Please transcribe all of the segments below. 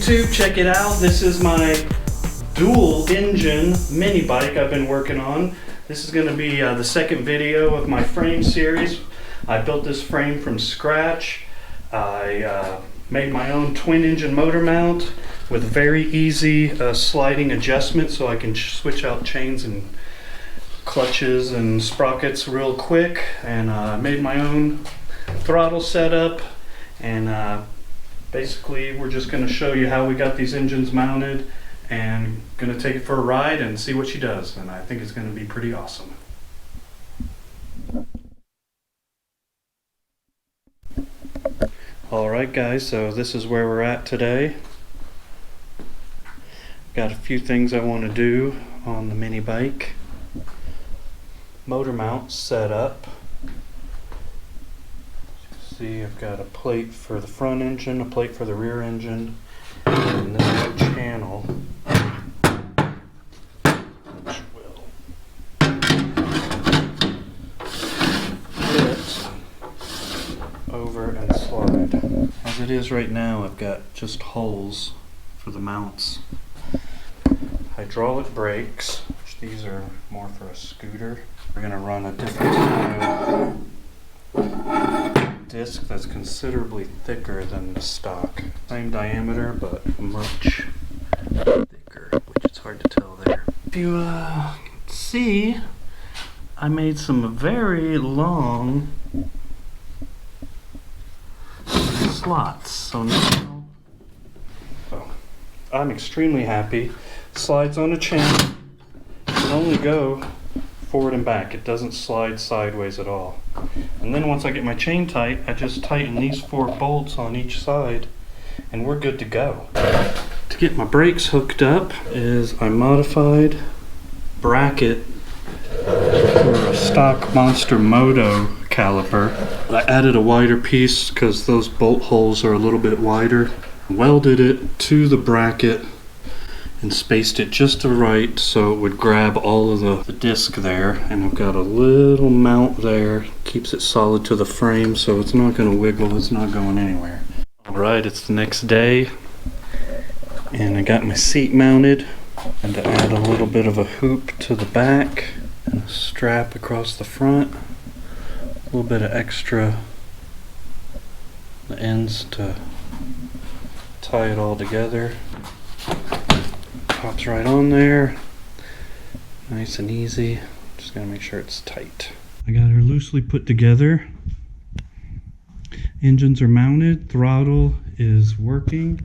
YouTube, check it out. This is my dual engine mini bike I've been working on. This is going to be the second video of my frame series. I built this frame from scratch. I made my own twin engine motor mount with very easy sliding adjustment, so I can switch out chains and clutches and sprockets real quick. And I made my own throttle setup, and basically we're just going to show you how we got these engines mounted, and going to take it for a ride and see what she does, and I think it's going to be pretty awesome. Alright guys, so this is where we're at today. Got a few things I want to do on the mini bike. Motor mount set up. See, I've got a plate for the front engine, a plate for the rear engine, and this little channel, which will fit over and slide. As it is right now, I've got just holes for the mounts. Hydraulic brakes, which these are more for a scooter. We're going to run a different style disc that's considerably thicker than the stock. Same diameter, but much thicker, which it's hard to tell there. If you see, I made some very long slots. So now, I'm extremely happy. Slides on a chain. It can only go forward and back. It doesn't slide sideways at all. And then once I get my chain tight, I just tighten these 4 bolts on each side and we're good to go. To get my brakes hooked up is I modified bracket for a stock Monster Moto caliper. I added a wider piece because those bolt holes are a little bit wider. Welded it to the bracket and spaced it just to right so it would grab all of the disc there, and I've got a little mount there, keeps it solid to the frame so it's not going to wiggle, it's not going anywhere. Alright, it's the next day and I got my seat mounted, and to add a little bit of a hoop to the back and a strap across the front, a little bit of extra the ends to tie it all together. Pops right on there, nice and easy. Just gotta make sure it's tight. I got her loosely put together. Engines are mounted, throttle is working.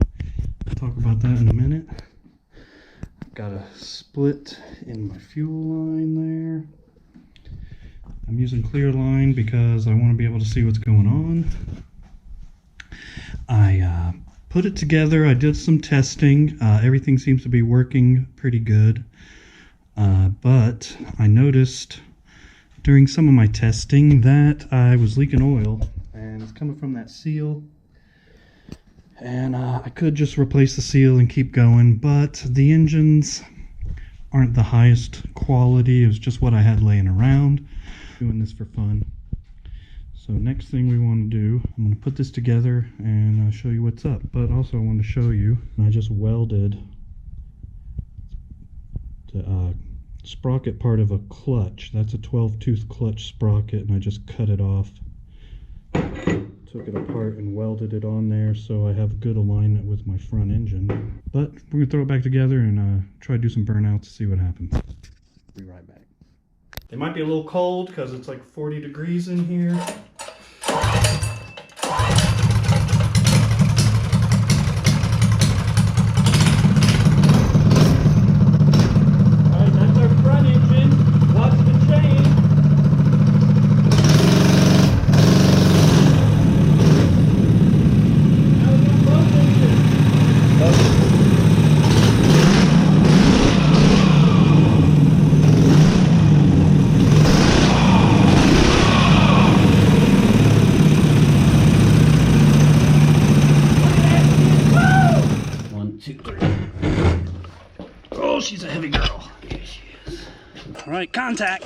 I'll talk about that in a minute. Got a split in my fuel line there. I'm using clear line because I want to be able to see what's going on. I put it together, I did some testing, everything seems to be working pretty good, but I noticed during some of my testing that I was leaking oil, and it's coming from that seal, and I could just replace the seal and keep going, but the engines aren't the highest quality. It was just what I had laying around. Doing this for fun. So next thing we want to do, I'm going to put this together and show you what's up. But also I want to show you, I just welded the sprocket part of a clutch. That's a 12-tooth clutch sprocket, and I just cut it off. Took it apart and welded it on there so I have good alignment with my front engine. But we're going to throw it back together and try to do some burnouts to see what happens. Be right back. It might be a little cold because it's like 40 degrees in here. She's a heavy girl. Yeah, she is. All right, contact.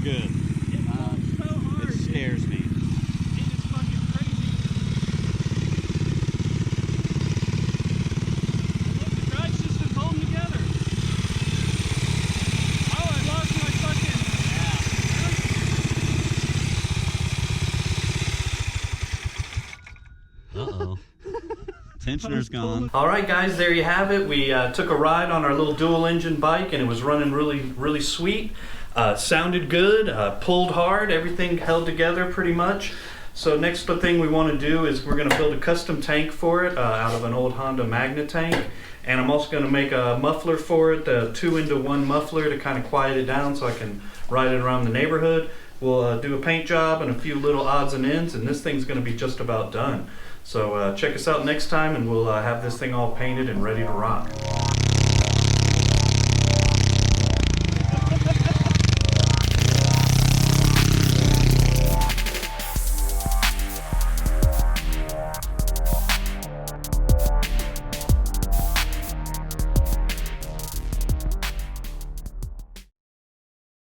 Good. It pulls so hard. It scares me. It is fucking crazy. Look, the drive system's holding together. Oh, I lost my fucking... Uh-oh. Tensioner's gone. All right, guys, there you have it. We took a ride on our little dual engine bike, and it was running really sweet. Sounded good, pulled hard, everything held together pretty much. So next thing we want to do is we're going to build a custom tank for it out of an old Honda Magna tank. And I'm also going to make a muffler for it, a 2-in-1 muffler to kind of quiet it down so I can ride it around the neighborhood. We'll do a paint job and a few little odds and ends, and this thing's going to be just about done. So check us out next time, and we'll have this thing all painted and ready to rock.